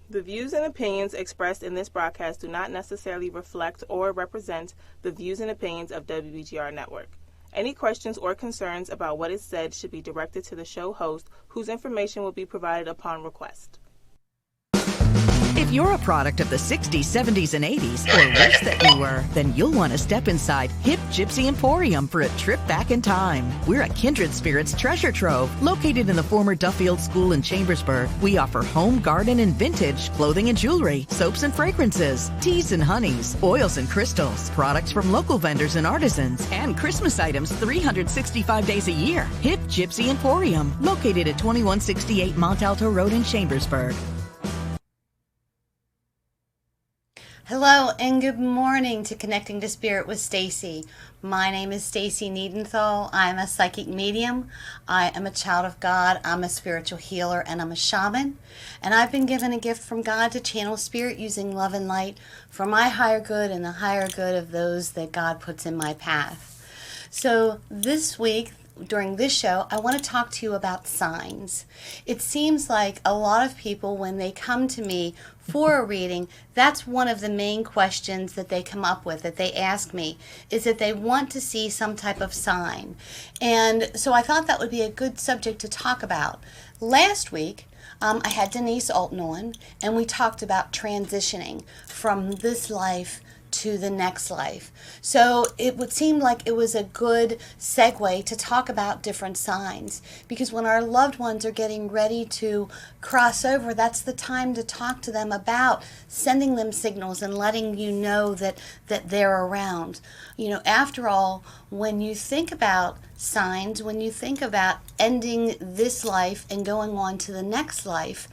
The views and opinions expressed in this broadcast do not necessarily reflect or represent the views and opinions of WBGR Network. Any questions or concerns about what is said should be directed to the show host, whose information will be provided upon request. If you're a product of the 60s, 70s, and 80s, or wish that you were, then you'll want to step inside Hip Gypsy Emporium for a trip back in time. We're a kindred spirits treasure trove located in the former Duffield School in Chambersburg. We offer home, garden, and vintage clothing and jewelry, soaps and fragrances, teas and honeys, oils and crystals, products from local vendors and artisans, and Christmas items 365 days a year. Hip Gypsy Emporium, located at 2168 Mont Alto Road in Chambersburg. Hello and good morning to Connecting to Spirit with Stacy. My name is Stacy Niedenthal. I am a psychic medium. I am a child of God. I'm a spiritual healer and I'm a shaman. And I've been given a gift from God to channel spirit using love and light for my higher good and the higher good of those that God puts in my path. So this week, during this show, I want to talk to you about signs. It seems like a lot of people, when they come to me for a reading, that's one of the main questions that they come up with, that they ask me, is that they want to see some type of sign. And so I thought that would be a good subject to talk about. Last week, I had Denise Alton on, and we talked about transitioning from this life to the next life. So it would seem like it was a good segue to talk about different signs, because when our loved ones are getting ready to cross over, that's the time to talk to them about sending them signals and letting you know that they're around. You know, after all, when you think about signs, when you think about ending this life and going on to the next life,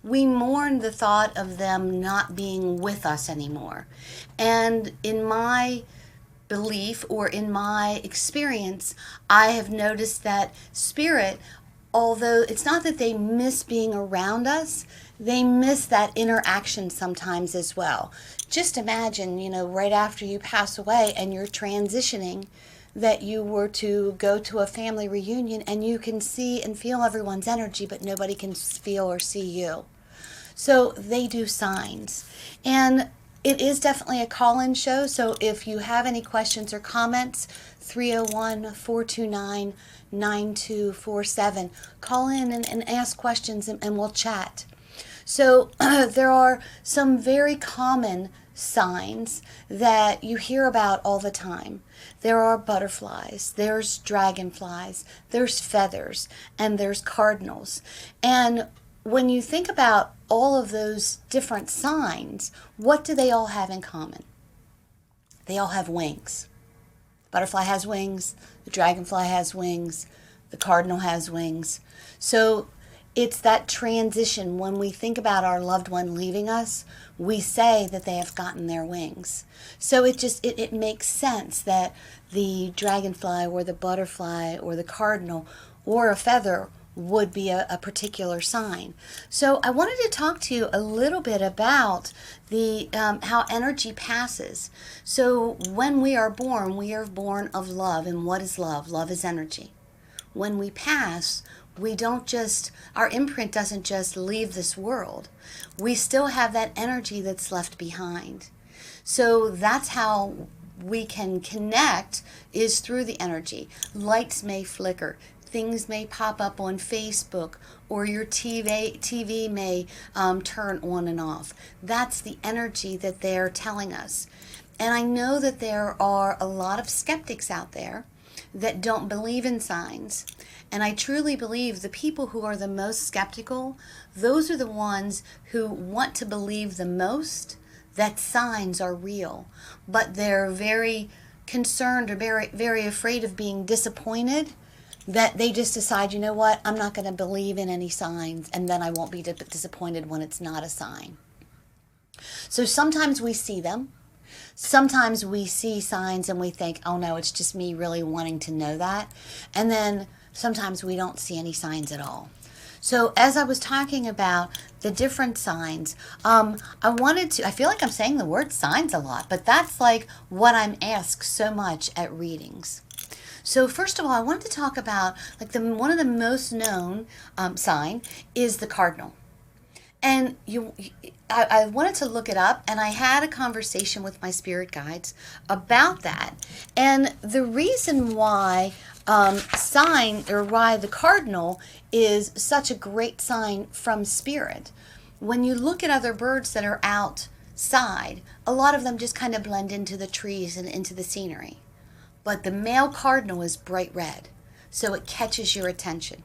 we mourn the thought of them not being with us anymore. And in my belief or in my experience, I have noticed that spirit, although it's not that they miss being around us, they miss that interaction sometimes as well. Just imagine, you know, right after you pass away and you're transitioning, that you were to go to a family reunion and you can see and feel everyone's energy, but nobody can feel or see you. So they do signs. And it is definitely a call-in show, so if you have any questions or comments, 301-429-9247. Call in and ask questions and we'll chat. So there are some very common signs that you hear about all the time. There are butterflies, there's dragonflies, there's feathers, and there's cardinals. And when you think about all of those different signs, what do they all have in common? They all have wings. Butterfly has wings, the dragonfly has wings, the cardinal has wings. So it's that transition. When we think about our loved one leaving us, we say that they have gotten their wings. So it makes sense that the dragonfly or the butterfly or the cardinal or a feather would be a particular sign. So I wanted to talk to you a little bit about the how energy passes. So when we are born of love. And what is love? Love is energy. When we pass, we don't just, our imprint doesn't just leave this world. We still have that energy that's left behind. So that's how we can connect, is through the energy. Lights may flicker. Things may pop up on Facebook, or your TV may turn on and off. That's the energy that they're telling us. And I know that there are a lot of skeptics out there that don't believe in signs. And I truly believe the people who are the most skeptical, those are the ones who want to believe the most that signs are real. But they're very concerned or very, very afraid of being disappointed, that they just decide, you know what, I'm not going to believe in any signs, and then I won't be disappointed when it's not a sign. So sometimes we see them. Sometimes we see signs and we think, oh no, it's just me really wanting to know that. And then sometimes we don't see any signs at all. So as I was talking about the different signs, I feel like I'm saying the word signs a lot, but that's like what I'm asked so much at readings. So first of all, I wanted to talk about one of the most known sign is the cardinal. And I wanted to look it up, and I had a conversation with my spirit guides about that. And the reason why why the cardinal is such a great sign from spirit, when you look at other birds that are outside, a lot of them just kind of blend into the trees and into the scenery. But the male cardinal is bright red, so it catches your attention.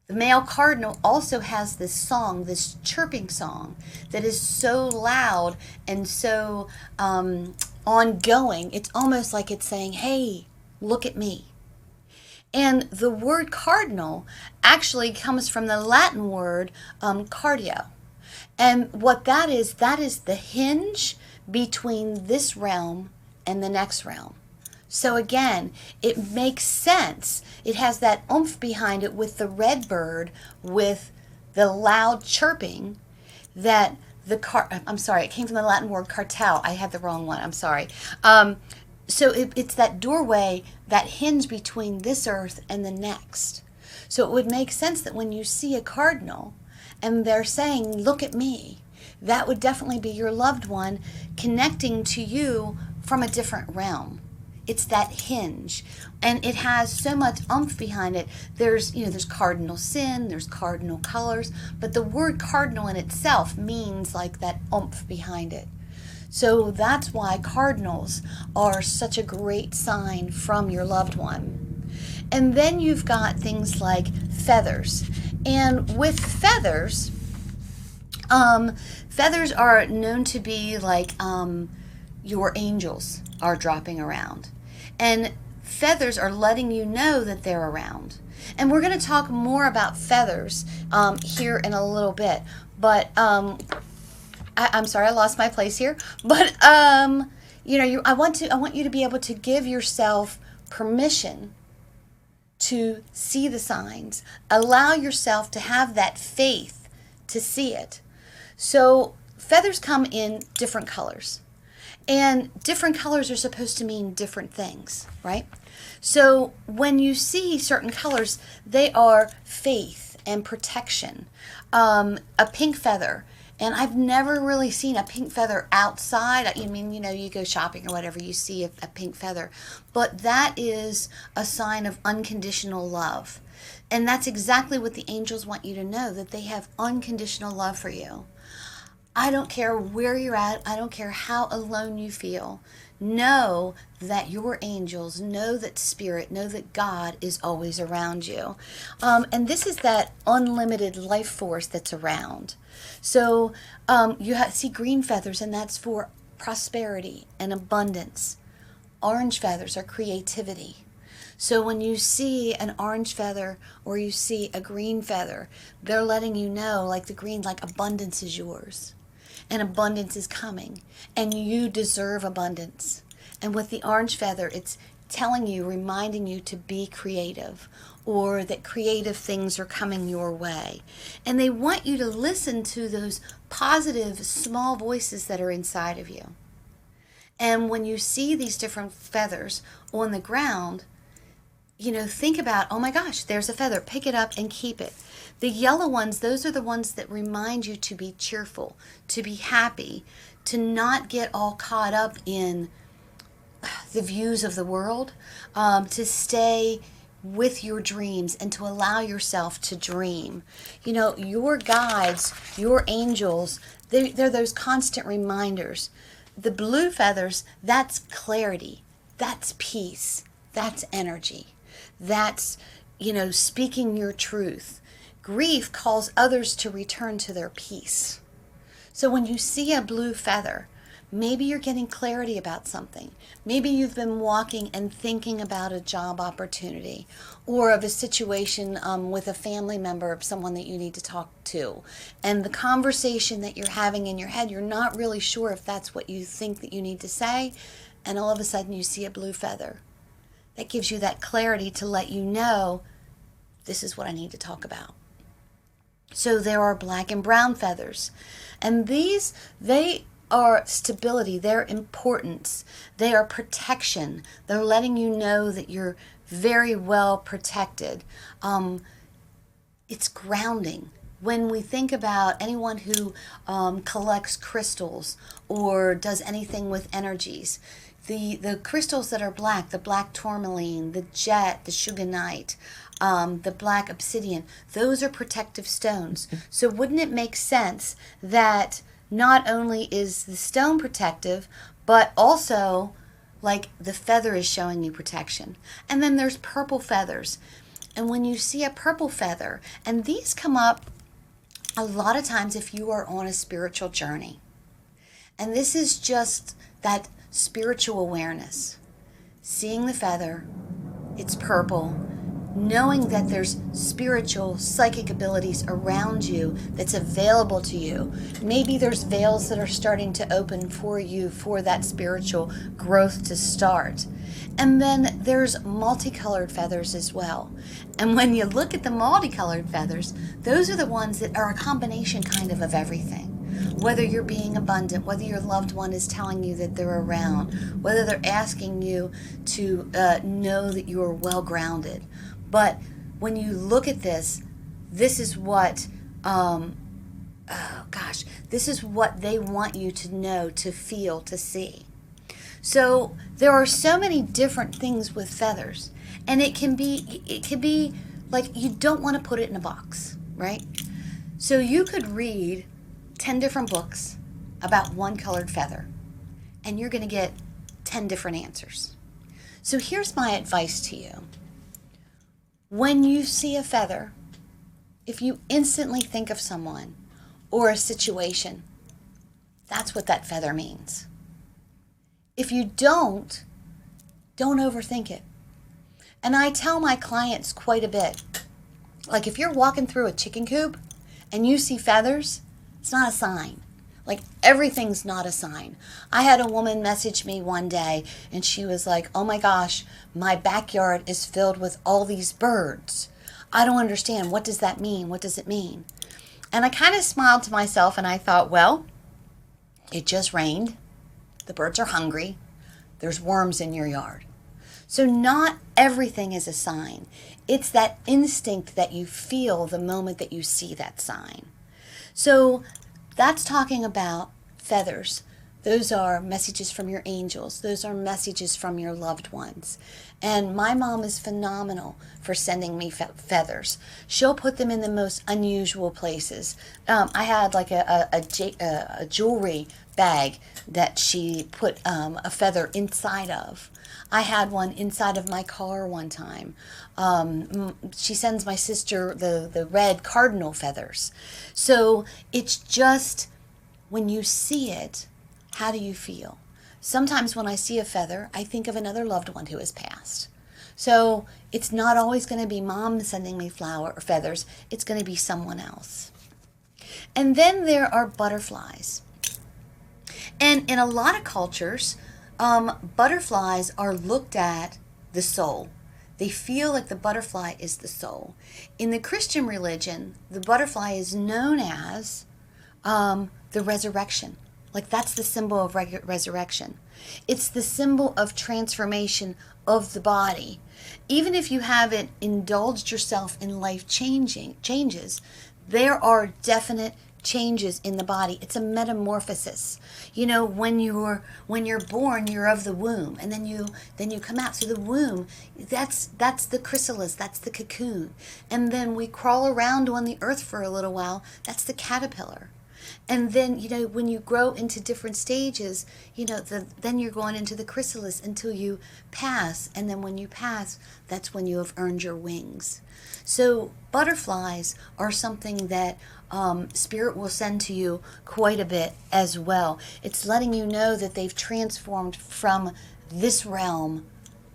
The male cardinal also has this song, this chirping song, that is so loud and so ongoing. It's almost like it's saying, hey, look at me. And the word cardinal actually comes from the Latin word cardio. And what that is the hinge between this realm and the next realm. So again, it makes sense. It has that oomph behind it with the red bird, with the loud chirping that I'm sorry, it came from the Latin word cartel. I had the wrong one. I'm sorry. So it's that doorway, that hinge between this earth and the next. So it would make sense that when you see a cardinal and they're saying, look at me, that would definitely be your loved one connecting to you from a different realm. It's that hinge, and it has so much oomph behind it. There's cardinal sin, there's cardinal colors, but the word cardinal in itself means like that oomph behind it. So that's why cardinals are such a great sign from your loved one. And then you've got things like feathers. And with feathers, feathers are known to be like your angels are dropping around. And feathers are letting you know that they're around. And we're going to talk more about feathers here in a little bit. But I'm sorry, I lost my place here. But I want you to be able to give yourself permission to see the signs. Allow yourself to have that faith to see it. So feathers come in different colors. And different colors are supposed to mean different things, right? So when you see certain colors, they are faith and protection. A pink feather, and I've never really seen a pink feather outside. I mean, you go shopping or whatever, you see a pink feather. But that is a sign of unconditional love. And that's exactly what the angels want you to know, that they have unconditional love for you. I don't care where you're at. I don't care how alone you feel. Know that your angels, know that spirit, know that God is always around you. And this is that unlimited life force that's around. So you see green feathers, and that's for prosperity and abundance. Orange feathers are creativity. So when you see an orange feather or you see a green feather, they're letting you know, like the green, like abundance is yours. And abundance is coming, and you deserve abundance. And with the orange feather, it's telling you, reminding you to be creative, or that creative things are coming your way. And they want you to listen to those positive, small voices that are inside of you. And when you see these different feathers on the ground, think about, oh my gosh, there's a feather. Pick it up and keep it. The yellow ones, those are the ones that remind you to be cheerful, to be happy, to not get all caught up in the views of the world, to stay with your dreams and to allow yourself to dream. Your guides, your angels, they're those constant reminders. The blue feathers, that's clarity, that's peace, that's energy, that's, speaking your truth. Grief calls others to return to their peace. So when you see a blue feather, maybe you're getting clarity about something. Maybe you've been walking and thinking about a job opportunity or of a situation with a family member, of someone that you need to talk to. And the conversation that you're having in your head, you're not really sure if that's what you think that you need to say. And all of a sudden you see a blue feather. That gives you that clarity to let you know, this is what I need to talk about. So there are black and brown feathers. And these, they are stability, they're importance, they are protection. They're letting you know that you're very well protected. It's grounding. when we think about anyone who collects crystals or does anything with energies, the crystals that are black, the black tourmaline, the jet, the sugarite, the black obsidian, those are protective stones. So wouldn't it make sense that not only is the stone protective, but also like the feather is showing you protection? And then there's purple feathers. And when you see a purple feather, and these come up a lot of times if you are on a spiritual journey. And this is just that spiritual awareness. Seeing the feather, it's purple, knowing that there's spiritual, psychic abilities around you that's available to you. Maybe there's veils that are starting to open for you for that spiritual growth to start. And then there's multicolored feathers as well. And when you look at the multicolored feathers, those are the ones that are a combination kind of everything. Whether you're being abundant, whether your loved one is telling you that they're around, whether they're asking you to know that you are well grounded. But when you look at this, this is what, this is what they want you to know, to feel, to see. So there are so many different things with feathers, and it can be like you don't want to put it in a box, right? So you could read 10 different books about one colored feather, and you're going to get 10 different answers. So here's my advice to you. When you see a feather, if you instantly think of someone or a situation, that's what that feather means. If you don't overthink it. And I tell my clients quite a bit, like if you're walking through a chicken coop and you see feathers, it's not a sign. Like everything's not a sign. I had a woman message me one day and she was like, oh my gosh, my backyard is filled with all these birds. I don't understand. What does that mean? What does it mean? And I kind of smiled to myself and I thought, well, it just rained. The birds are hungry. There's worms in your yard. So not everything is a sign. It's that instinct that you feel the moment that you see that sign. So that's talking about feathers. Those are messages from your angels. Those are messages from your loved ones. And my mom is phenomenal for sending me feathers. She'll put them in the most unusual places. I had like a jewelry bag that she put a feather inside of. I had one inside of my car one time. She sends my sister the red cardinal feathers. So it's just when you see it, how do you feel? Sometimes when I see a feather, I think of another loved one who has passed. So it's not always going to be mom sending me flower or feathers. It's going to be someone else. And then there are butterflies. And in a lot of cultures, butterflies are looked at the soul. They feel like the butterfly is the soul. In the Christian religion, the butterfly is known as the resurrection. Like that's the symbol of resurrection. It's the symbol of transformation of the body. Even if you haven't indulged yourself in life changes, there are definite changes in the body. It's a metamorphosis. You know, when you're born, you're of the womb, and then you come out. So the womb, that's the chrysalis, that's the cocoon, and then we crawl around on the earth for a little while. That's the caterpillar. And then, you know, when you grow into different stages, you know, then you're going into the chrysalis until you pass. And then when you pass, that's when you have earned your wings. So butterflies are something that Spirit will send to you quite a bit as well. It's letting you know that they've transformed from this realm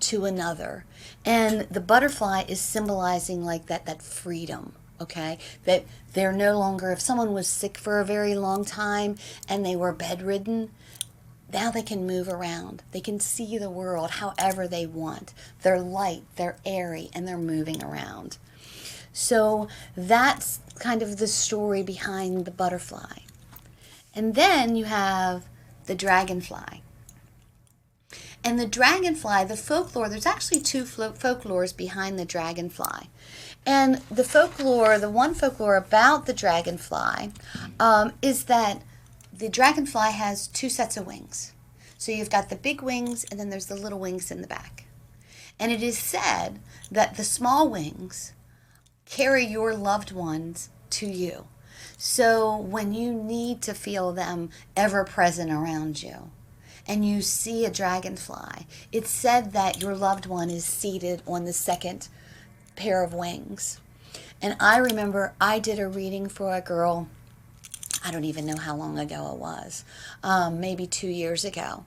to another. And the butterfly is symbolizing like that freedom. Okay, that they're no longer, if someone was sick for a very long time and they were bedridden, now they can move around. They can see the world however they want. They're light, they're airy, and they're moving around. So that's kind of the story behind the butterfly. And then you have the dragonfly. And the dragonfly, the folklore, there's actually two folklores behind the dragonfly. And the one folklore about the dragonfly is that the dragonfly has two sets of wings. So you've got the big wings, and then there's the little wings in the back. And it is said that the small wings carry your loved ones to you. So when you need to feel them ever present around you, and you see a dragonfly, it's said that your loved one is seated on the second pair of wings. And I remember I did a reading for a girl, I don't even know how long ago it was, maybe 2 years ago.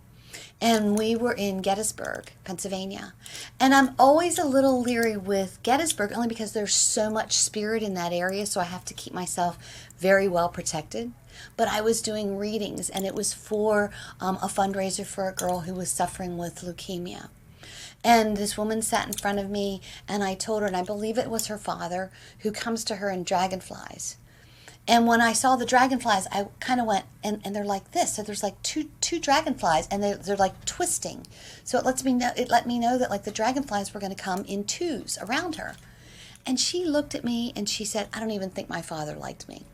And we were in Gettysburg, Pennsylvania. And I'm always a little leery with Gettysburg, only because there's so much spirit in that area, so I have to keep myself very well protected. But I was doing readings, and it was for a fundraiser for a girl who was suffering with leukemia. And this woman sat in front of me, and I told her, and I believe it was her father, who comes to her in dragonflies. And when I saw the dragonflies, I kind of went, and they're like this. So there's like two dragonflies, and they're like twisting. So it let me know that like the dragonflies were going to come in twos around her. And she looked at me and she said, "I don't even think my father liked me."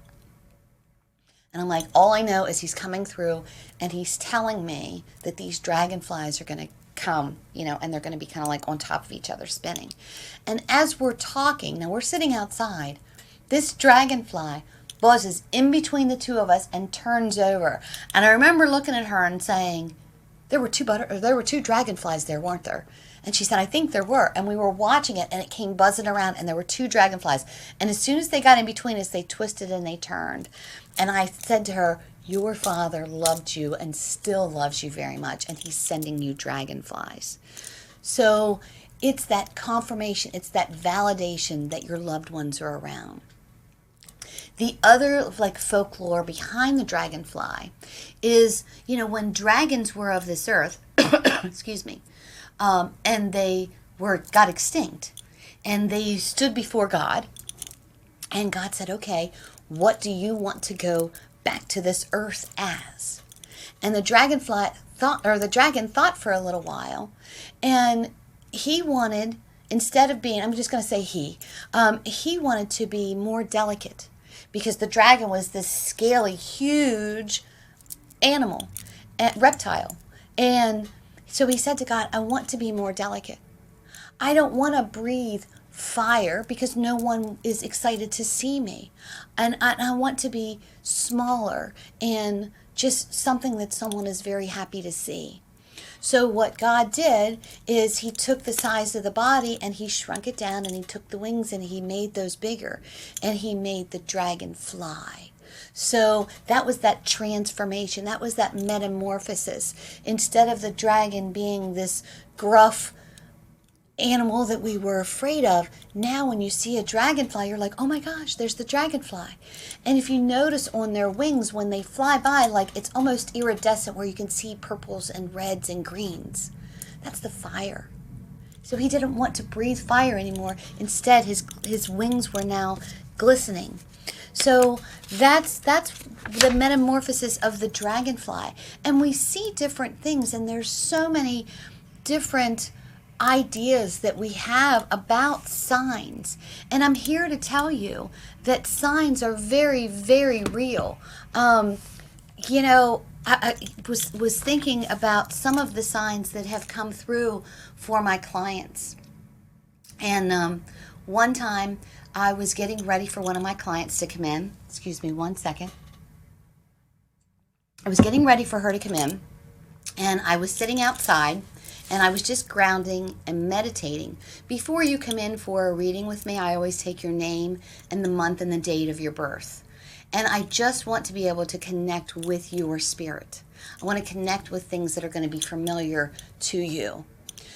And I'm like, all I know is he's coming through, and he's telling me that these dragonflies are going to come, and they're going to be kind of like on top of each other spinning. And as we're talking, now we're sitting outside, this dragonfly buzzes in between the two of us and turns over. And I remember looking at her and saying, there were two dragonflies there, weren't there? And she said, "I think there were." And we were watching it, and it came buzzing around, and there were two dragonflies. And as soon as they got in between us, they twisted and they turned. And I said to her, "Your father loved you and still loves you very much, and he's sending you dragonflies." So it's that confirmation, it's that validation that your loved ones are around. The other folklore behind the dragonfly is, when dragons were of this earth, excuse me, and they got extinct, and they stood before God, and God said, "Okay, what do you want to go back to this earth as?" And the dragon thought for a little while, and he wanted, instead of being, I'm just going to say he wanted to be more delicate, because the dragon was this scaly, huge animal, reptile. And so he said to God, "I want to be more delicate. I don't want to breathe fire because no one is excited to see me. And I want to be smaller and just something that someone is very happy to see." So what God did is he took the size of the body and he shrunk it down, and he took the wings and he made those bigger, and he made the dragon fly. So that was that transformation. That was that metamorphosis. Instead of the dragon being this gruff animal that we were afraid of, now when you see a dragonfly, you're like, "Oh my gosh, there's the dragonfly." And if you notice on their wings, when they fly by, it's almost iridescent, where you can see purples and reds and greens. That's the fire. So he didn't want to breathe fire anymore. Instead, his wings were now glistening. So that's the metamorphosis of the dragonfly. And we see different things, and there's so many different ideas that we have about signs. And I'm here to tell you that signs are very, very real. I was thinking about some of the signs that have come through for my clients. And one time I was getting ready for one of my clients to come in. Excuse me 1 second. I was getting ready for her to come in, and I was sitting outside, and I was just grounding and meditating. Before you come in for a reading with me, I always take your name and the month and the date of your birth. And I just want to be able to connect with your spirit. I want to connect with things that are going to be familiar to you.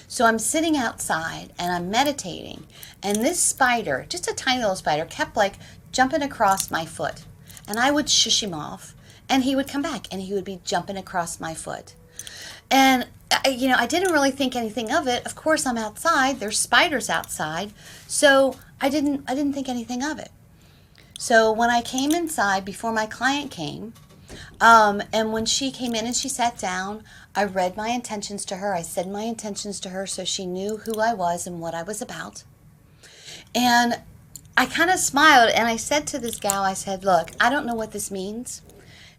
So I'm sitting outside and I'm meditating, and this spider, just a tiny little spider, kept jumping across my foot. And I would shush him off, and he would come back, and he would be jumping across my foot. And I didn't really think anything of it. Of course, I'm outside. There's spiders outside. So I didn't think anything of it. So when I came inside before my client came, and when she came in and she sat down, I read my intentions to her. I said my intentions to her so she knew who I was and what I was about. And I kind of smiled and I said to this gal, I said, look, I don't know what this means.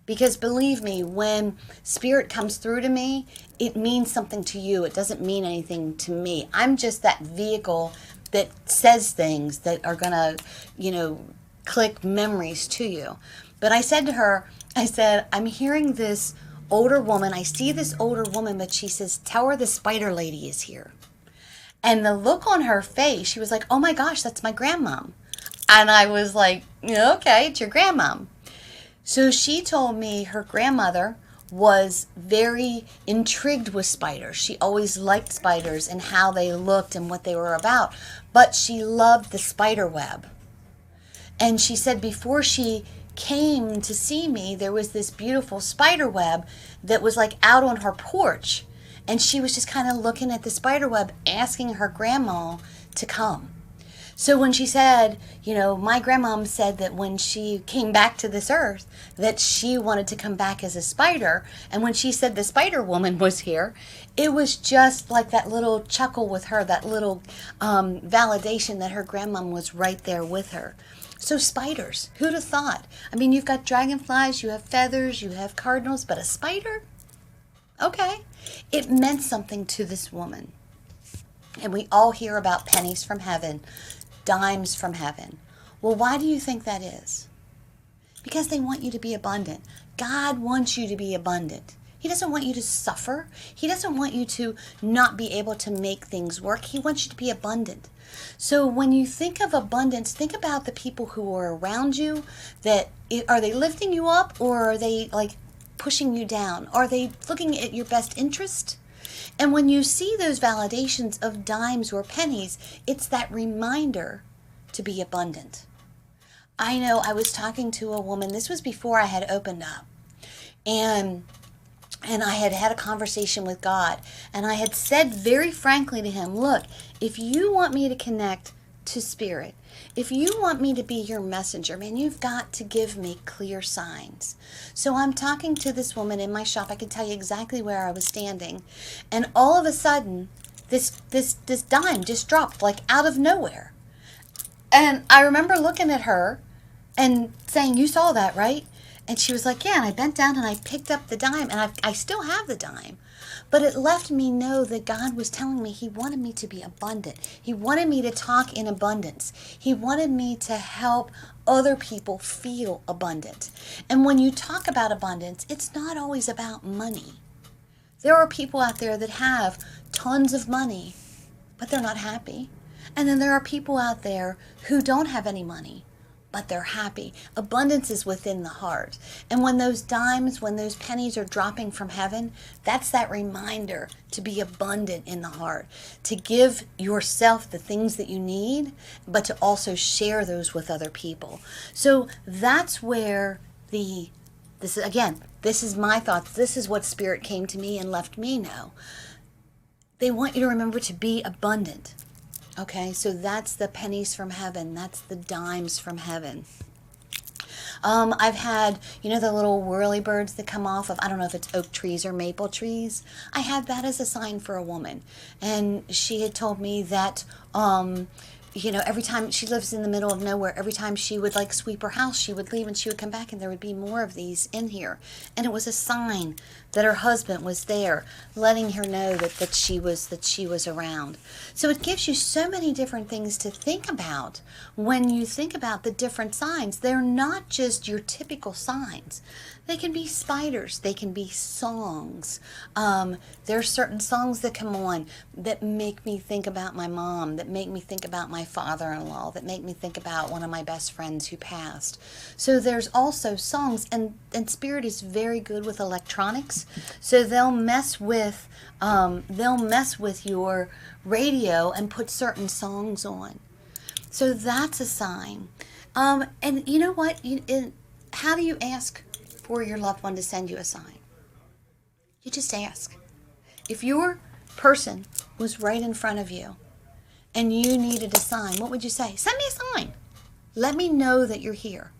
Because believe me, when spirit comes through to me, it means something to you. It doesn't mean anything to me. I'm just that vehicle that says things that are going to, click memories to you. But I said to her, I said, I'm hearing this older woman. I see this older woman, but she says, tell her the spider lady is here. And the look on her face, she was like, oh my gosh, that's my grandmom. And I was like, okay, it's your grandmom. So she told me her grandmother was very intrigued with spiders. She always liked spiders and how they looked and what they were about. But she loved the spider web. And she said before she came to see me, there was this beautiful spider web that was like out on her porch. And she was just kind of looking at the spider web, asking her grandma to come. So when she said, my grandmom said that when she came back to this earth, that she wanted to come back as a spider. And when she said the spider woman was here, it was just like that little chuckle with her, that little validation that her grandmom was right there with her. So spiders, who'd have thought? I mean, you've got dragonflies, you have feathers, you have cardinals, but a spider? Okay. It meant something to this woman. And we all hear about pennies from heaven, dimes from heaven. Well, why do you think that is? Because they want you to be abundant. God wants you to be abundant. He doesn't want you to suffer. He doesn't want you to not be able to make things work. He wants you to be abundant. So when you think of abundance, think about the people who are around you. Are they lifting you up, or are they like pushing you down? Are they looking at your best interest? And when you see those validations of dimes or pennies, it's that reminder to be abundant. I know I was talking to a woman, this was before I had opened up, and I had had a conversation with God, and I had said very frankly to him, look, if you want me to connect to spirit, if you want me to be your messenger, man, you've got to give me clear signs. So I'm talking to this woman in my shop. I can tell you exactly where I was standing. And all of a sudden, this dime just dropped like out of nowhere. And I remember looking at her and saying, you saw that, right? And she was like, yeah. And I bent down and I picked up the dime, and I still have the dime. But it left me know that God was telling me he wanted me to be abundant. He wanted me to talk in abundance. He wanted me to help other people feel abundant. And when you talk about abundance, it's not always about money. There are people out there that have tons of money, but they're not happy. And then there are people out there who don't have any money, but they're happy. Abundance is within the heart. And when those dimes, when those pennies are dropping from heaven, that's that reminder to be abundant in the heart, to give yourself the things that you need, but to also share those with other people. So that's where this is my thoughts. This is what Spirit came to me and left me know. They want you to remember to be abundant. Okay, so that's the pennies from heaven. That's the dimes from heaven. I've had, the little whirly birds that come off of, I don't know if it's oak trees or maple trees. I had that as a sign for a woman. And she had told me that, every time she lives in the middle of nowhere, every time she would like sweep her house, she would leave and she would come back and there would be more of these in here. And it was a sign that her husband was there, letting her know that she was around. So it gives you so many different things to think about when you think about the different signs. They're not just your typical signs. They can be spiders. They can be songs. There are certain songs that come on that make me think about my mom, that make me think about my father-in-law, that make me think about one of my best friends who passed. So there's also songs, and Spirit is very good with electronics. So they'll mess with your radio and put certain songs on. So that's a sign. And you know what? How do you ask for your loved one to send you a sign? You just ask. If your person was right in front of you and you needed a sign, what would you say? Send me a sign. Let me know that you're here.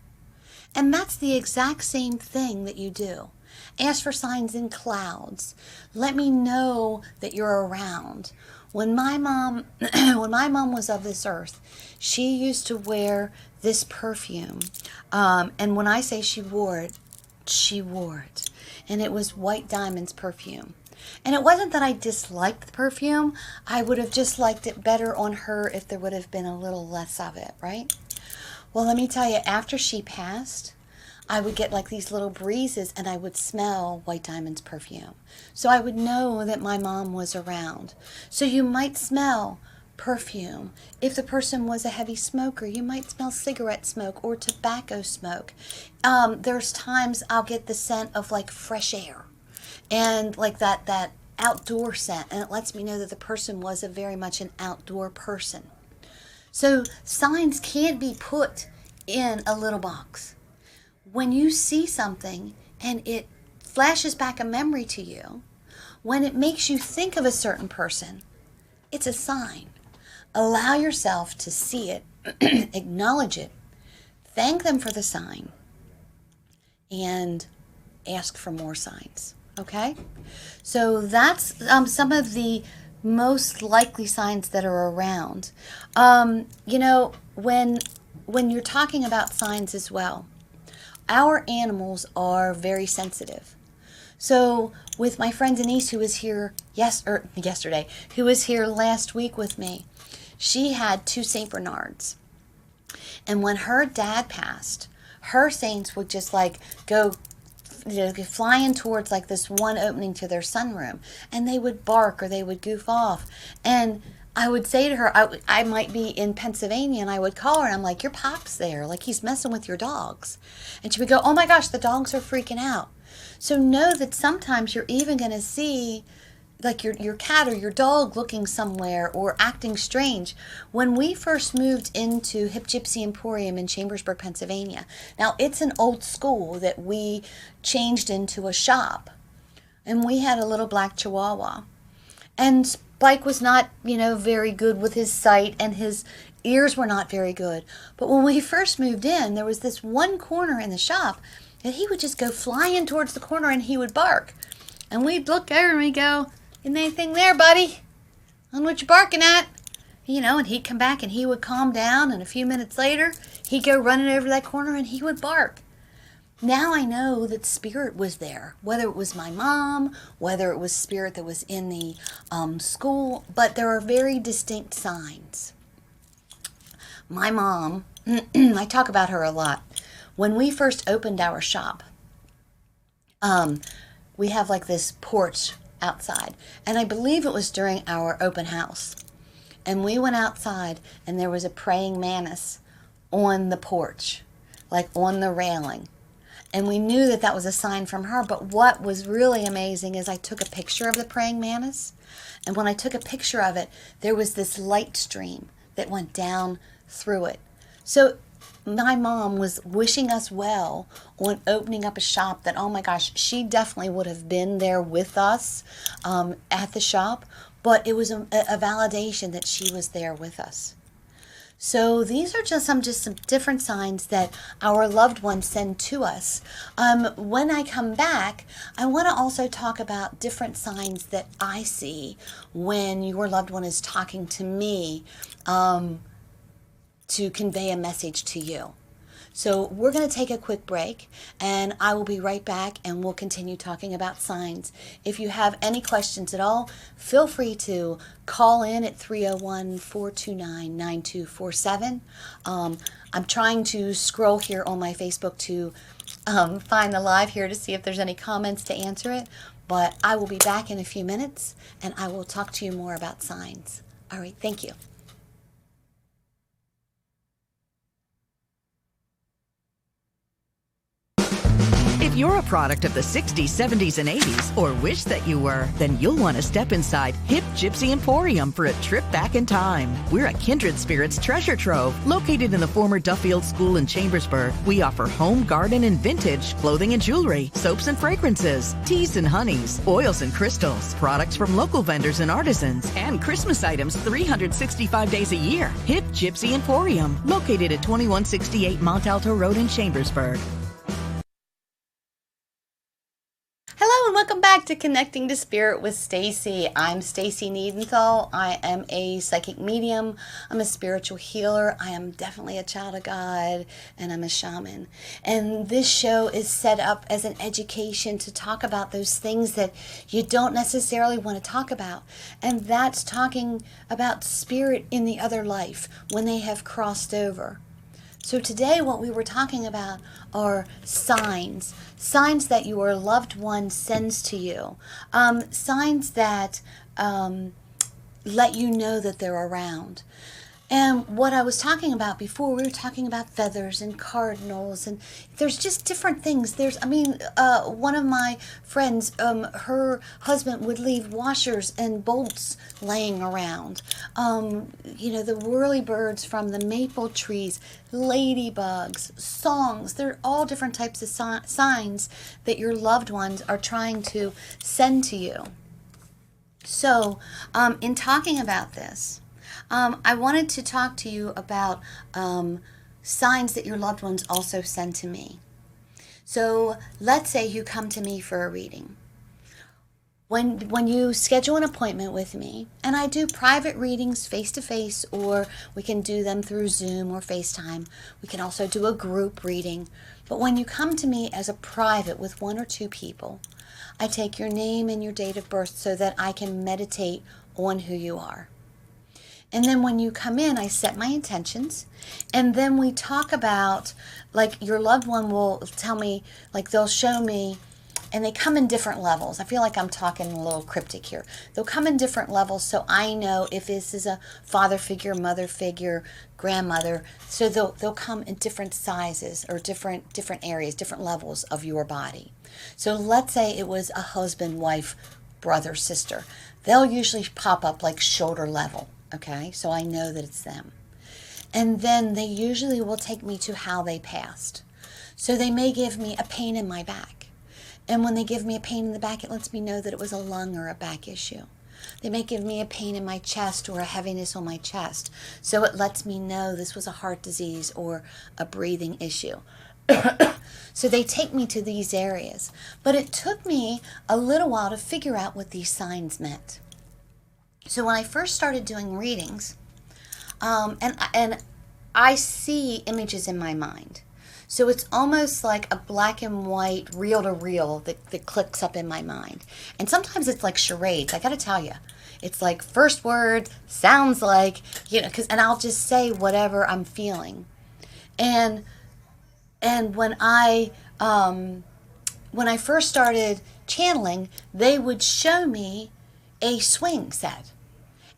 And that's the exact same thing that you do. Ask for signs in clouds. Let me know that you're around. When my mom, when my mom was of this earth, she used to wear this perfume. And when I say she wore it, she wore it. And it was White Diamond's perfume. And it wasn't that I disliked the perfume. I would have just liked it better on her if there would have been a little less of it, right? Well, let me tell you, after she passed, I would get like these little breezes and I would smell White Diamond's perfume. So I would know that my mom was around. So you might smell perfume. If the person was a heavy smoker, you might smell cigarette smoke or tobacco smoke. There's times I'll get the scent of like fresh air and like that outdoor scent, and it lets me know that the person was very much an outdoor person. So signs can't be put in a little box. When you see something and it flashes back a memory to you, when it makes you think of a certain person, it's a sign. Allow yourself to see it, acknowledge it, thank them for the sign, and ask for more signs. Okay? So that's some of the most likely signs that are around. You know, when you're talking about signs as well, our animals are very sensitive. So with my friend Denise, who was here yesterday, who was here last week with me, she had 2 St. Bernards. And when her dad passed, her saints would just like go flying towards like this one opening to their sunroom, and they would bark or they would goof off. And I would say to her, I might be in Pennsylvania, and I would call her and I'm like, your pop's there, like he's messing with your dogs. And she would go, oh my gosh, the dogs are freaking out. So know that sometimes you're even going to see like your cat or your dog looking somewhere or acting strange. When we first moved into Hip Gypsy Emporium in Chambersburg, Pennsylvania, now it's an old school that we changed into a shop, and we had a little black Chihuahua, and Spike was not, very good with his sight, and his ears were not very good. But when we first moved in, there was this one corner in the shop that he would just go flying towards the corner and he would bark. And we'd look over and we'd go, isn't anything there, buddy? I don't know what you're barking at. And he'd come back and he would calm down, and a few minutes later, he'd go running over to that corner and he would bark. Now I know that spirit was there, whether it was my mom, whether it was spirit that was in the school, but there are very distinct signs. My mom, I talk about her a lot. When we first opened our shop, we have like this porch outside, and I believe it was during our open house. And we went outside and there was a praying mantis on the porch, like on the railing. And we knew that that was a sign from her. But what was really amazing is I took a picture of the praying mantis. And when I took a picture of it, there was this light stream that went down through it. So my mom was wishing us well on opening up a shop that, oh my gosh, she definitely would have been there with us at the shop. But it was a validation that she was there with us. So these are just some different signs that our loved ones send to us. When I come back, I want to also talk about different signs that I see when your loved one is talking to me to convey a message to you. So we're going to take a quick break, and I will be right back, and we'll continue talking about signs. If you have any questions at all, feel free to call in at 301-429-9247. I'm trying to scroll here on my Facebook to find the live here to see if there's any comments to answer it, but I will be back in a few minutes, and I will talk to you more about signs. All right, thank you. If you're a product of the 60s, 70s, and 80s, or wish that you were, then you'll want to step inside Hip Gypsy Emporium for a trip back in time. We're a kindred spirits treasure trove located in the former Duffield School in Chambersburg. We offer home, garden, and vintage, clothing and jewelry, soaps and fragrances, teas and honeys, oils and crystals, products from local vendors and artisans, and Christmas items 365 days a year. Hip Gypsy Emporium, located at 2168 Mont Alto Road in Chambersburg. Welcome back to Connecting to Spirit with Stacy. I'm Stacy Niedenthal. I am a psychic medium. I'm a spiritual healer. I am definitely a child of God, and I'm a shaman. And this show is set up as an education to talk about those things that you don't necessarily want to talk about. And that's talking about spirit in the other life when they have crossed over. So today what we were talking about are signs that your loved one sends to you, signs that let you know that they're around. And what I was talking about before, we were talking about feathers and cardinals, and there's just different things. One of my friends, her husband would leave washers and bolts laying around. The whirlybirds from the maple trees, ladybugs, songs. They're all different types of signs that your loved ones are trying to send to you. So, in talking about this, I wanted to talk to you about signs that your loved ones also send to me. So let's say you come to me for a reading. When you schedule an appointment with me, and I do private readings face-to-face, or we can do them through Zoom or FaceTime. We can also do a group reading. But when you come to me as a private with one or two people, I take your name and your date of birth so that I can meditate on who you are. And then when you come in, I set my intentions, and then we talk about, like, your loved one will tell me, like, they'll show me, and they come in different levels. I feel like I'm talking a little cryptic here. They'll come in different levels, so I know if this is a father figure, mother figure, grandmother. So they'll come in different sizes or different areas, different levels of your body. So let's say it was a husband, wife, brother, sister. They'll usually pop up like shoulder level. Okay, so I know that it's them. And then they usually will take me to how they passed. So they may give me a pain in my back. And when they give me a pain in the back, it lets me know that it was a lung or a back issue. They may give me a pain in my chest or a heaviness on my chest. So it lets me know this was a heart disease or a breathing issue. So they take me to these areas. But it took me a little while to figure out what these signs meant. So when I first started doing readings, and I see images in my mind. So it's almost like a black and white, reel-to-reel that clicks up in my mind. And sometimes it's like charades, I gotta tell you. It's like first word, sounds like, and I'll just say whatever I'm feeling. And when I first started channeling, they would show me a swing set.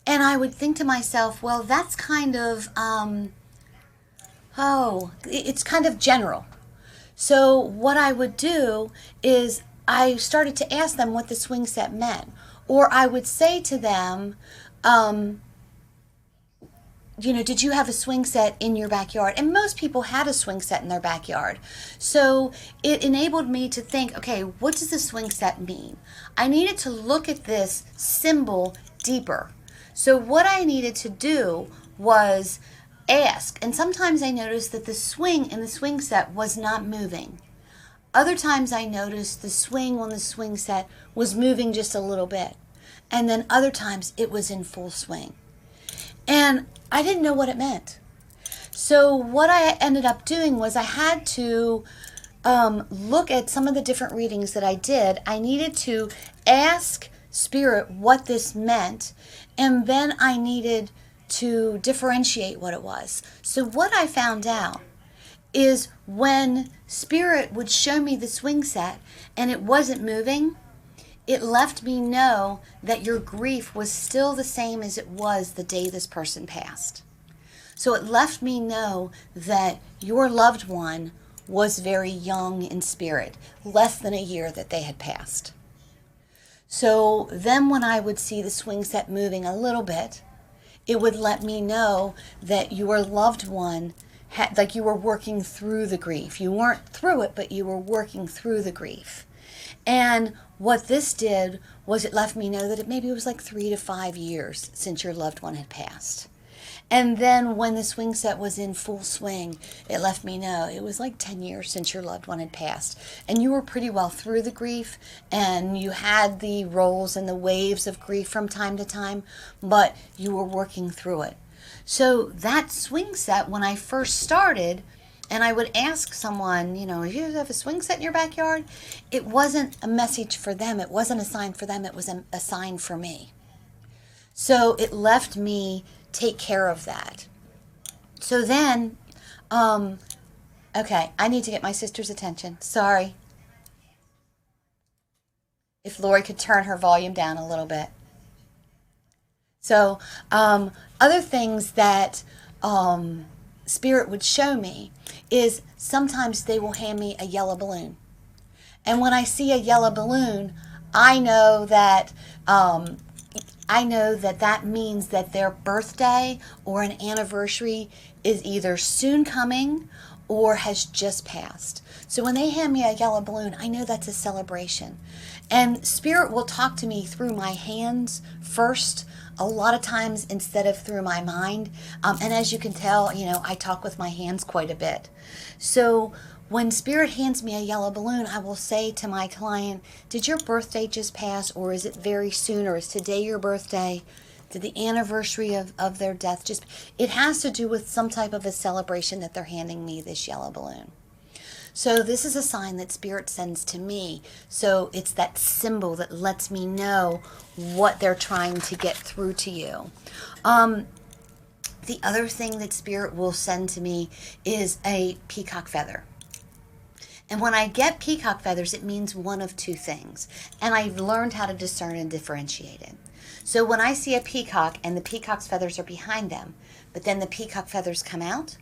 And I would think to myself, well, that's kind of, it's kind of general. So what I would do is I started to ask them what the swing set meant. Or I would say to them, did you have a swing set in your backyard? And most people had a swing set in their backyard. So it enabled me to think, okay, what does the swing set mean? I needed to look at this symbol deeper. So what I needed to do was ask, and sometimes I noticed that the swing in the swing set was not moving. Other times I noticed the swing on the swing set was moving just a little bit. And then other times it was in full swing. And I didn't know what it meant. So what I ended up doing was I had to look at some of the different readings that I did. I needed to ask Spirit what this meant, and then I needed to differentiate what it was. So what I found out is when Spirit would show me the swing set and it wasn't moving, it left me know that your grief was still the same as it was the day this person passed. So it left me know that your loved one was very young in spirit, less than a year that they had passed. So then when I would see the swing set moving a little bit, it would let me know that your loved one like you were working through the grief. You weren't through it, but you were working through the grief. And what this did was it left me know that it maybe was like 3 to 5 years since your loved one had passed. And then when the swing set was in full swing, it let me know it was like 10 years since your loved one had passed. And you were pretty well through the grief, and you had the rolls and the waves of grief from time to time, but you were working through it. So that swing set, when I first started, and I would ask someone, if you have a swing set in your backyard, it wasn't a message for them. It wasn't a sign for them. It was a sign for me. So it left me take care of that. So then, okay, I need to get my sister's attention. Sorry. If Lori could turn her volume down a little bit. So, other things that Spirit would show me is sometimes they will hand me a yellow balloon. And when I see a yellow balloon, I know that that means that their birthday or an anniversary is either soon coming or has just passed. So when they hand me a yellow balloon, I know that's a celebration. And Spirit will talk to me through my hands first, a lot of times instead of through my mind. And as you can tell, I talk with my hands quite a bit. So when Spirit hands me a yellow balloon, I will say to my client, did your birthday just pass, or is it very soon, or is today your birthday? Did the anniversary of their death just... It has to do with some type of a celebration that they're handing me this yellow balloon. So this is a sign that Spirit sends to me. So it's that symbol that lets me know what they're trying to get through to you. The other thing that Spirit will send to me is a peacock feather. And when I get peacock feathers, it means one of two things. And I've learned how to discern and differentiate it. So when I see a peacock and the peacock's feathers are behind them, but then the peacock feathers come out,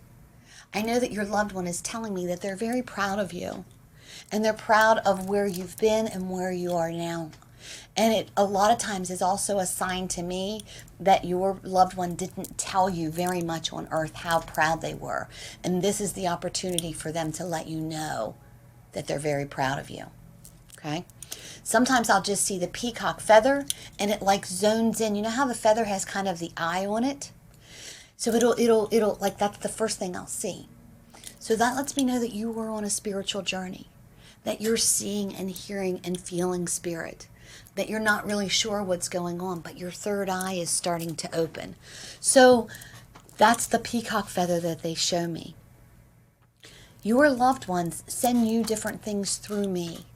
I know that your loved one is telling me that they're very proud of you. And they're proud of where you've been and where you are now. And it a lot of times is also a sign to me that your loved one didn't tell you very much on earth how proud they were. And this is the opportunity for them to let you know that they're very proud of you. Okay? Sometimes I'll just see the peacock feather and it like zones in. You know how the feather has kind of the eye on it? So it'll like that's the first thing I'll see. So that lets me know that you were on a spiritual journey, that you're seeing and hearing and feeling Spirit, that you're not really sure what's going on, but your third eye is starting to open. So that's the peacock feather that they show me. Your loved ones send you different things through me,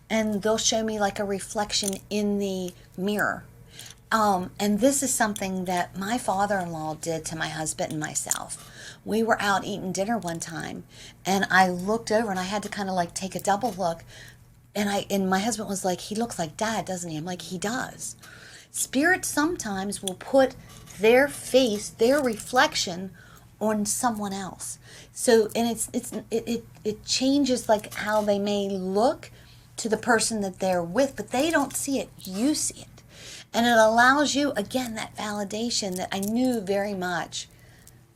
and they'll show me like a reflection in the mirror. And this is something that my father-in-law did to my husband and myself. We were out eating dinner one time, and I looked over, and I had to kind of like take a double look, and my husband was like, he looks like Dad, doesn't he? I'm like, he does. Spirit sometimes will put their face, their reflection on someone else. So, and it changes like how they may look to the person that they're with, but they don't see it. You see it. And it allows you, again, that validation that I knew very much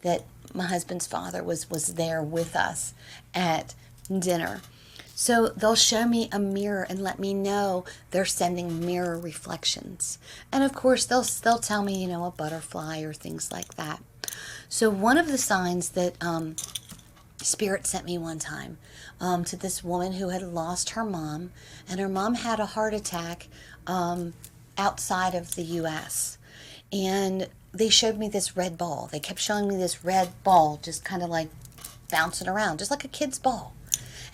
that my husband's father was there with us at dinner. So they'll show me a mirror and let me know they're sending mirror reflections. And of course, they'll tell me, a butterfly or things like that. So one of the signs that Spirit sent me one time to this woman who had lost her mom, and her mom had a heart attack outside of the U.S. And they showed me this red ball. They kept showing me this red ball just kind of like bouncing around, just like a kid's ball.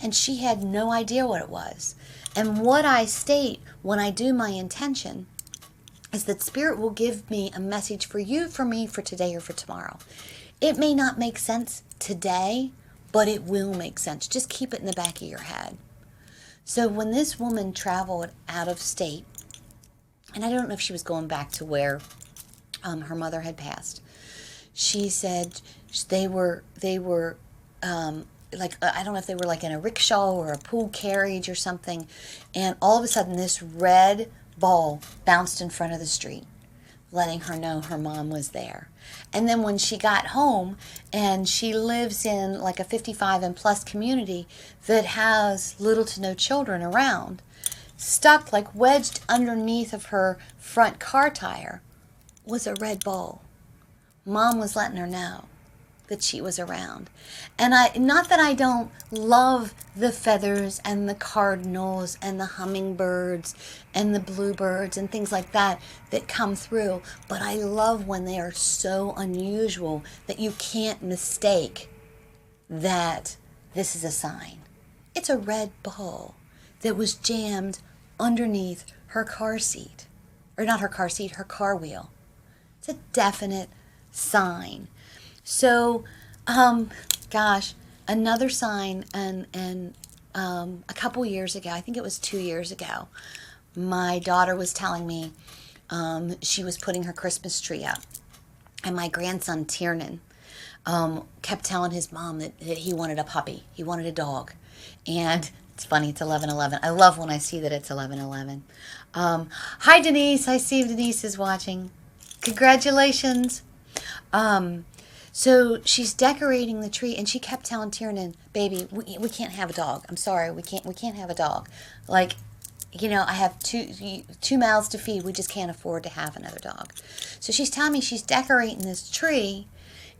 And she had no idea what it was. And what I state when I do my intention is that Spirit will give me a message for you, for me, for today, or for tomorrow. It may not make sense today, but it will make sense. Just keep it in the back of your head. So when this woman traveled out of state, and I don't know if she was going back to where her mother had passed, she said they were like, I don't know if they were like in a rickshaw or a pool carriage or something, and all of a sudden this red ball bounced in front of the street, letting her know her mom was there. And then when she got home, and she lives in like a 55 and plus community that has little to no children around, stuck like wedged underneath of her front car tire was a red ball. Mom was letting her know that she was around. And not that I don't love the feathers and the cardinals and the hummingbirds and the bluebirds and things like that come through, but I love when they are so unusual that you can't mistake that this is a sign. It's a red ball that was jammed underneath her car seat. Or not her car seat, her car wheel. It's a definite sign. So, another sign, and a couple years ago, I think it was 2 years ago, my daughter was telling me she was putting her Christmas tree up. And my grandson, Tiernan, kept telling his mom that he wanted a puppy. He wanted a dog. And it's funny, it's 11:11. I love when I see that it's 11:11. Hi, Denise. I see Denise is watching. Congratulations. So she's decorating the tree, and she kept telling Tiernan, baby, we can't have a dog. I'm sorry, we can't have a dog. Like, I have two mouths to feed. We just can't afford to have another dog. So she's telling me she's decorating this tree,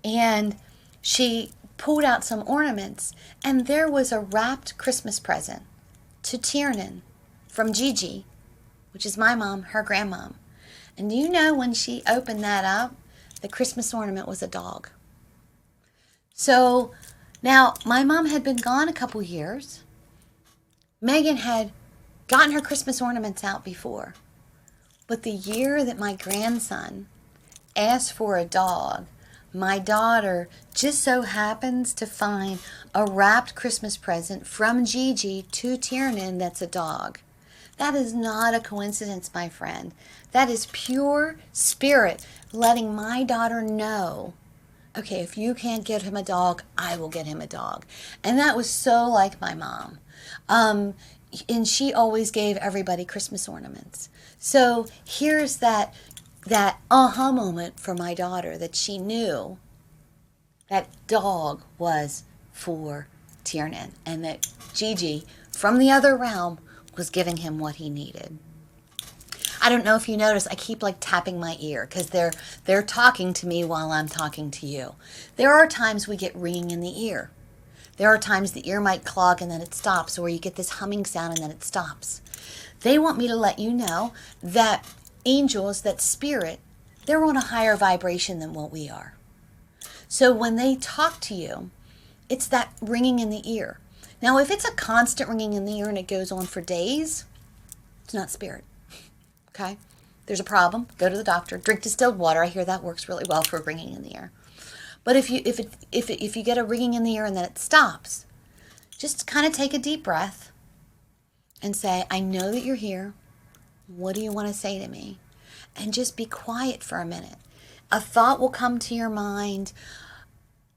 and she pulled out some ornaments, and there was a wrapped Christmas present to Tiernan from Gigi, which is my mom, her grandmom. And do you know when she opened that up, the Christmas ornament was a dog. So now my mom had been gone a couple years. Megan had gotten her Christmas ornaments out before. But the year that my grandson asked for a dog, my daughter just so happens to find a wrapped Christmas present from Gigi to Tiernan that's a dog. That is not a coincidence, my friend. That is pure spirit letting my daughter know, okay, if you can't get him a dog, I will get him a dog. And that was so like my mom. And she always gave everybody Christmas ornaments. So here's that aha moment for my daughter, that she knew that dog was for Tiernan, and that Gigi from the other realm was giving him what he needed. I don't know if you notice, I keep like tapping my ear because they're talking to me while I'm talking to you. There are times we get ringing in the ear. There are times the ear might clog and then it stops, or you get this humming sound and then it stops. They want me to let you know that angels, that spirit, they're on a higher vibration than what we are. So when they talk to you, it's that ringing in the ear. Now, if it's a constant ringing in the ear and it goes on for days, it's not spirit. Okay? There's a problem. Go to the doctor. Drink distilled water. I hear that works really well for ringing in the ear. But if you get a ringing in the ear and then it stops, just kind of take a deep breath and say, I know that you're here. What do you want to say to me? And just be quiet for a minute. A thought will come to your mind.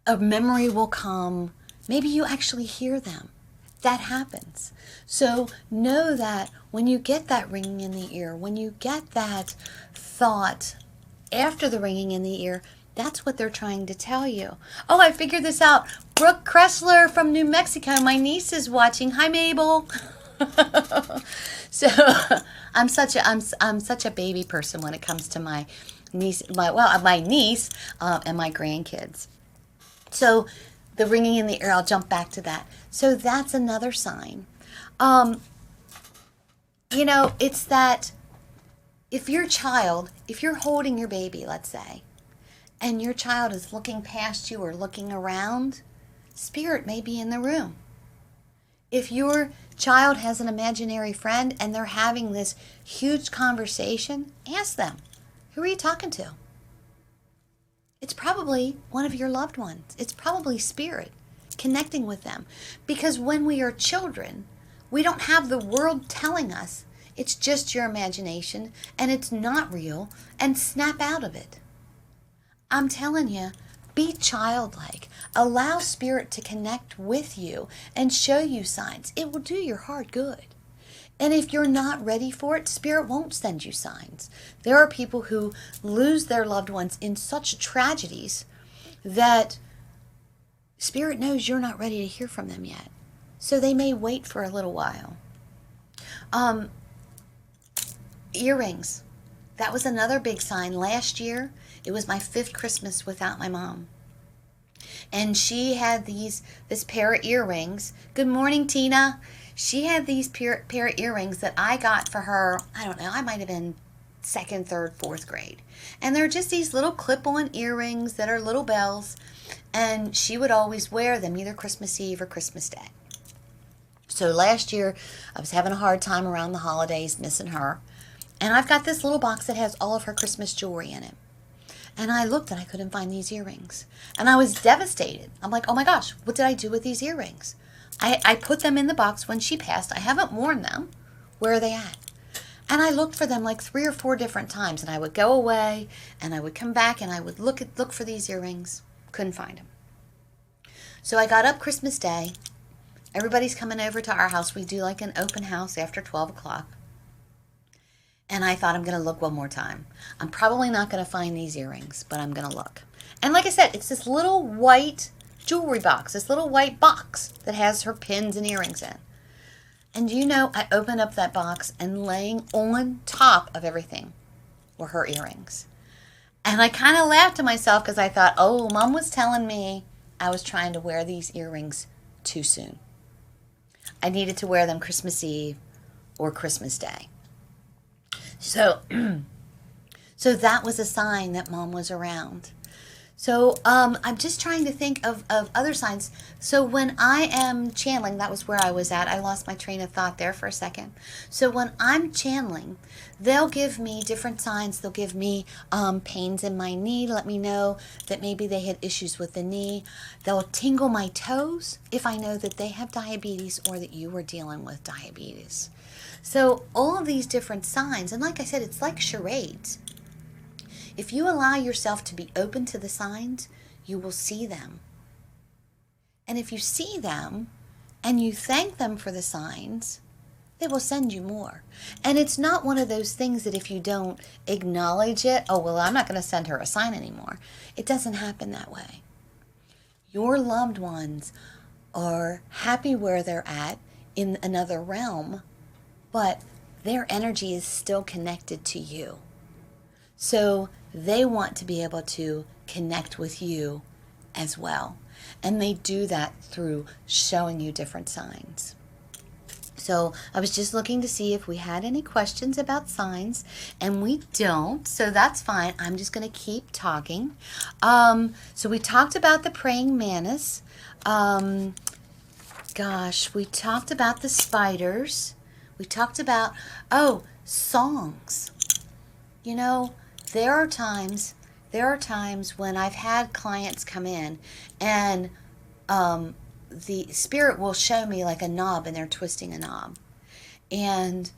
A memory will come. Maybe you actually hear them. That happens. So know that when you get that ringing in the ear, when you get that thought after the ringing in the ear, that's what they're trying to tell you. Oh, I figured this out. Brooke Kressler from New Mexico. My niece is watching. Hi, Mabel. So I'm such a baby person when it comes to my niece, my niece and my grandkids. So the ringing in the ear, I'll jump back to that. So that's another sign. It's that if you're holding your baby, let's say, and your child is looking past you or looking around, spirit may be in the room. If your child has an imaginary friend and they're having this huge conversation, ask them, who are you talking to? It's probably one of your loved ones. It's probably spirit connecting with them. Because when we are children, we don't have the world telling us it's just your imagination and it's not real, and snap out of it. I'm telling you, be childlike. Allow spirit to connect with you and show you signs. It will do your heart good. And if you're not ready for it, spirit won't send you signs. There are people who lose their loved ones in such tragedies that spirit knows you're not ready to hear from them yet. So they may wait for a little while. Earrings. That was another big sign. Last year, it was my 5th Christmas without my mom. And she had this pair of earrings. Good morning, Tina. She had these pair of earrings that I got for her, I don't know, I might have been 2nd, 3rd, 4th grade. And they're just these little clip-on earrings that are little bells. And she would always wear them either Christmas Eve or Christmas Day. So last year, I was having a hard time around the holidays missing her. And I've got this little box that has all of her Christmas jewelry in it. And I looked and I couldn't find these earrings. And I was devastated. I'm like, oh my gosh, what did I do with these earrings? I put them in the box when she passed. I haven't worn them. Where are they at? And I looked for them like 3 or 4 different times. And I would go away and I would come back and I would look for these earrings. Couldn't find them. So I got up Christmas Day. Everybody's coming over to our house. We do like an open house after 12 o'clock. And I thought, I'm going to look one more time. I'm probably not going to find these earrings, but I'm going to look. And like I said, it's this little white jewelry box, this little white box that has her pins and earrings in. And you know, I opened up that box and laying on top of everything were her earrings. And I kind of laughed to myself because I thought, oh, Mom was telling me I was trying to wear these earrings too soon. I needed to wear them Christmas Eve or Christmas Day. So that was a sign that Mom was around. So I'm just trying to think of other signs. So when I am channeling, that was where I was at. I lost my train of thought there for a second. So when I'm channeling, they'll give me different signs. They'll give me pains in my knee, let me know that maybe they had issues with the knee. They'll tingle my toes if I know that they have diabetes or that you were dealing with diabetes. So all of these different signs, and like I said, it's like charades. If you allow yourself to be open to the signs, you will see them. And if you see them and you thank them for the signs, they will send you more. And it's not one of those things that if you don't acknowledge it, oh, well, I'm not going to send her a sign anymore. It doesn't happen that way. Your loved ones are happy where they're at in another realm, but their energy is still connected to you. So they want to be able to connect with you as well. And they do that through showing you different signs. So I was just looking to see if we had any questions about signs, and we don't, so that's fine. I'm just going to keep talking. So we talked about the praying mantis. We talked about the spiders. We talked about, songs. You know, there are times when I've had clients come in and the spirit will show me like a knob and they're twisting a knob. And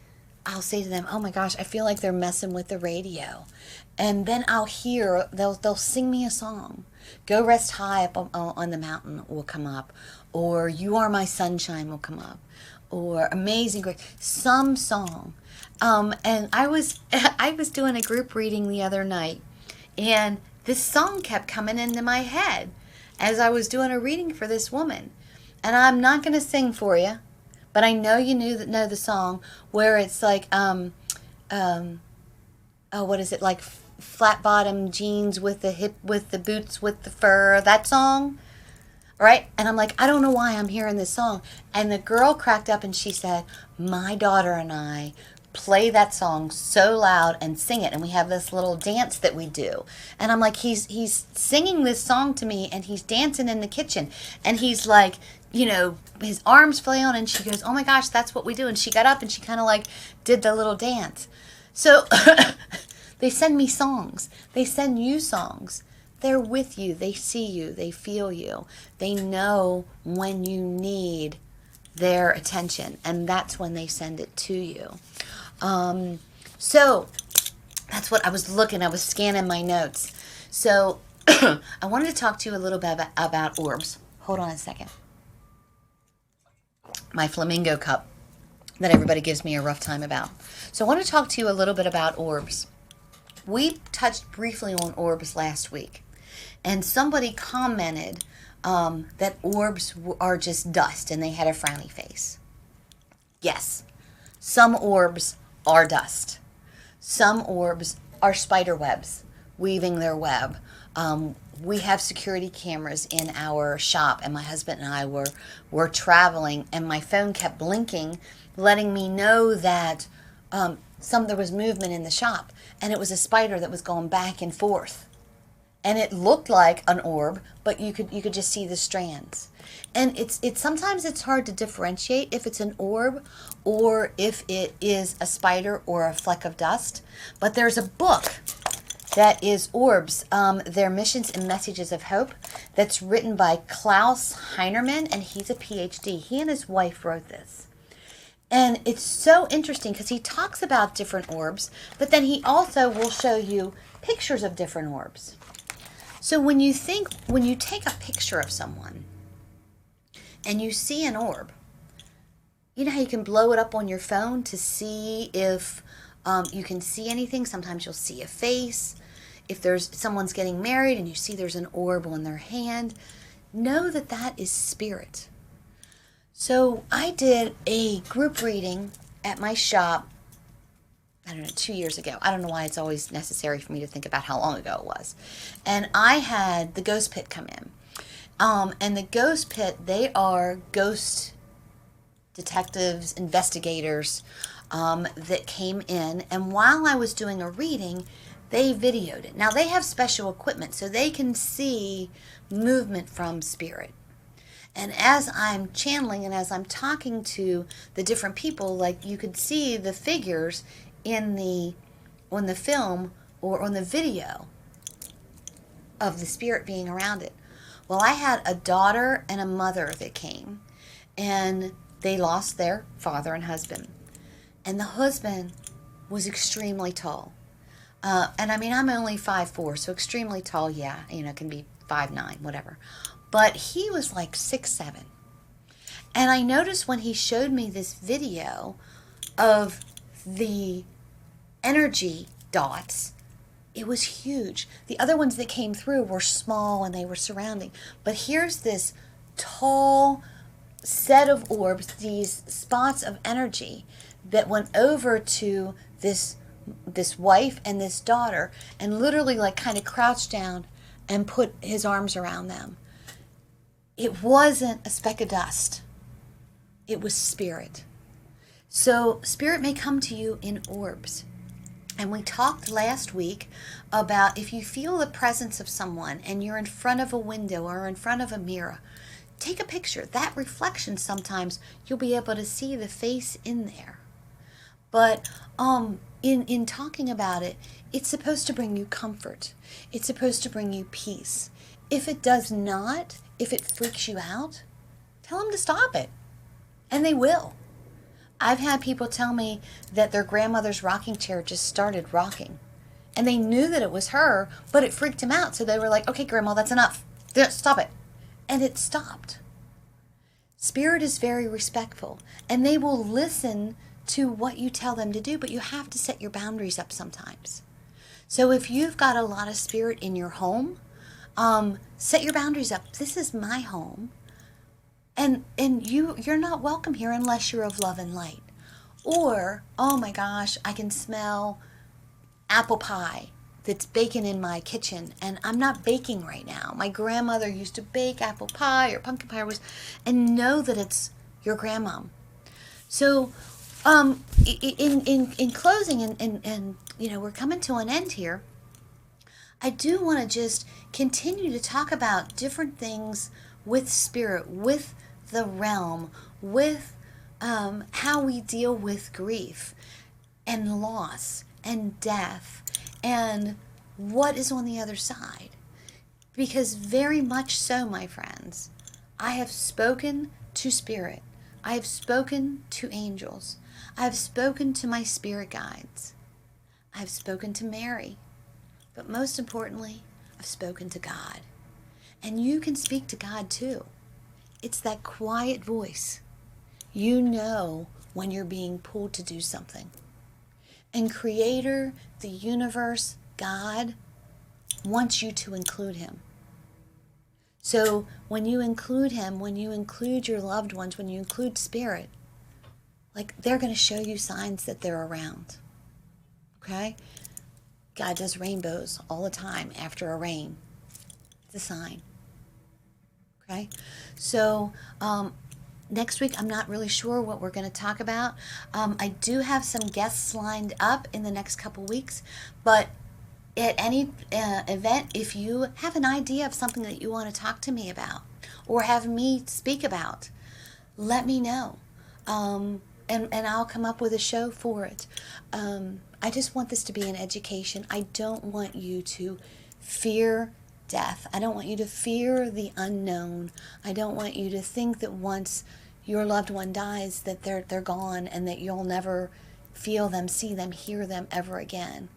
I'll say to them, oh my gosh, I feel like they're messing with the radio. And then I'll hear, they'll sing me a song. Go Rest High Up on the Mountain will come up. Or You Are My Sunshine will come up. Or Amazing Grace, some song. And I was doing a group reading the other night, and this song kept coming into my head as I was doing a reading for this woman. And I'm not going to sing for you, but I know you know the song where it's like, what is it, like flat bottom jeans with the boots with the fur, that song? Right? And I'm like, I don't know why I'm hearing this song. And the girl cracked up and she said, my daughter and I play that song so loud and sing it. And we have this little dance that we do. And I'm like, he's singing this song to me and he's dancing in the kitchen. And he's like, you know, his arms flail, and she goes, oh my gosh, that's what we do. And she got up and she kind of like did the little dance. So they send me songs. They send you songs. They're with you. They see you. They feel you. They know when you need their attention, and that's when they send it to you. So that's what I was looking. I was scanning my notes. So I wanted to talk to you a little bit about orbs. Hold on a second. My flamingo cup that everybody gives me a rough time about. So I want to talk to you a little bit about orbs. We touched briefly on orbs last week. And somebody commented that orbs are just dust, and they had a frowny face. Yes, some orbs are dust. Some orbs are spider webs weaving their web. We have security cameras in our shop, and my husband and I were traveling, and my phone kept blinking, letting me know that there was movement in the shop, and it was a spider that was going back and forth, and it looked like an orb, but you could just see the strands. And it's sometimes it's hard to differentiate if it's an orb or if it is a spider or a fleck of dust. But there's a book that is Orbs, Their Missions and Messages of Hope, that's written by Klaus Heinerman, and he's a PhD. He and his wife wrote this. And it's so interesting because he talks about different orbs, but then he also will show you pictures of different orbs. So when you take a picture of someone and you see an orb, you know how you can blow it up on your phone to see if you can see anything? Sometimes you'll see a face. If someone's getting married and you see there's an orb on their hand, know that that is spirit. So I did a group reading at my shop, I don't know, 2 years ago. I don't know why it's always necessary for me to think about how long ago it was. And I had the Ghost Pit come in. And the Ghost Pit, they are ghost detectives, investigators that came in. And while I was doing a reading, they videoed it. Now, they have special equipment, so they can see movement from spirit. And as I'm channeling and as I'm talking to the different people, like you could see the figures on the film or on the video of the spirit being around it. Well, I had a daughter and a mother that came, and they lost their father and husband. And the husband was extremely tall. And I mean, I'm only 5'4", so extremely tall, yeah, can be 5'9", whatever. But he was like 6'7". And I noticed when he showed me this video of the energy dots, it was huge. The other ones that came through were small and they were surrounding. But here's this tall set of orbs, these spots of energy that went over to this wife and this daughter and literally like kind of crouched down and put his arms around them. It wasn't a speck of dust. It was spirit. So spirit may come to you in orbs. And we talked last week about if you feel the presence of someone and you're in front of a window or in front of a mirror, take a picture. That reflection, sometimes you'll be able to see the face in there. But in talking about it, it's supposed to bring you comfort. It's supposed to bring you peace. If it does not, if it freaks you out, tell them to stop it. And they will. I've had people tell me that their grandmother's rocking chair just started rocking. And they knew that it was her, but it freaked him out. So they were like, okay, Grandma, that's enough. Stop it. And it stopped. Spirit is very respectful. And they will listen to what you tell them to do, but you have to set your boundaries up sometimes. So if you've got a lot of spirit in your home, set your boundaries up. This is my home. And you're not welcome here unless you're of love and light. Or, oh my gosh, I can smell apple pie that's baking in my kitchen, and I'm not baking right now. My grandmother used to bake apple pie or pumpkin pie, and know that it's your grandmom. So, in closing, and we're coming to an end here. I do want to just continue to talk about different things with spirit, with the realm, with how we deal with grief and loss and death and what is on the other side. Because very much so, my friends, I have spoken to spirit. I have spoken to angels. I have spoken to my spirit guides. I have spoken to Mary. But most importantly, I've spoken to God. And you can speak to God too. It's that quiet voice. You know when you're being pulled to do something. And Creator, the universe, God, wants you to include Him. So when you include Him, when you include your loved ones, when you include spirit, like they're going to show you signs that they're around. Okay? God does rainbows all the time after a rain. It's a sign. Okay? So, next week, I'm not really sure what we're going to talk about. I do have some guests lined up in the next couple weeks, but at any event, if you have an idea of something that you want to talk to me about or have me speak about, let me know. And I'll come up with a show for it. I just want this to be an education. I don't want you to fear death. I don't want you to fear the unknown. I don't want you to think that once your loved one dies that they're gone and that you'll never feel them, see them, hear them ever again.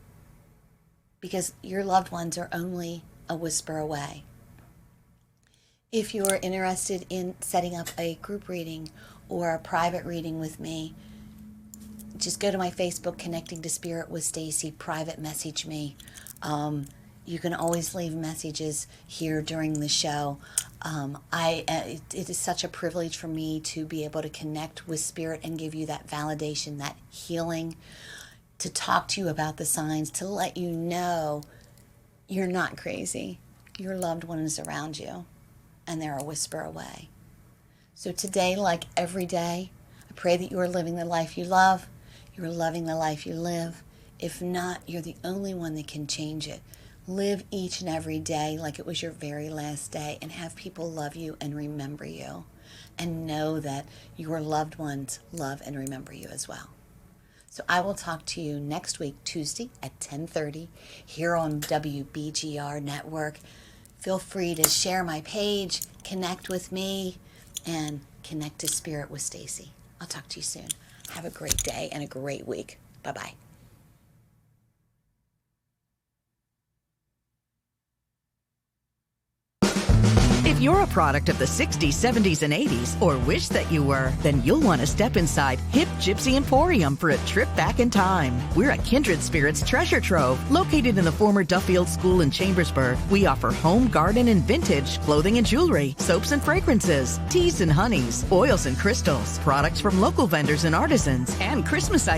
Because your loved ones are only a whisper away. If you're interested in setting up a group reading or a private reading with me, just go to my Facebook, Connecting to Spirit with Stacy, private message me. You can always leave messages here during the show. It is such a privilege for me to be able to connect with Spirit and give you that validation, that healing, to talk to you about the signs, to let you know you're not crazy. Your loved one is around you, and they're a whisper away. So today, like every day, I pray that you are living the life you love. You're loving the life you live. If not, you're the only one that can change it. Live each and every day like it was your very last day and have people love you and remember you. And know that your loved ones love and remember you as well. So I will talk to you next week, Tuesday at 10:30 here on WBGR Network. Feel free to share my page, connect with me, and connect to Spirit with Stacy. I'll talk to you soon. Have a great day and a great week. Bye-bye. If you're a product of the 60s, 70s, and 80s, or wish that you were, then you'll want to step inside Hip Gypsy Emporium for a trip back in time. We're a kindred spirits treasure trove located in the former Duffield School in Chambersburg. We offer home, garden, and vintage, clothing and jewelry, soaps and fragrances, teas and honeys, oils and crystals, products from local vendors and artisans, and Christmas items.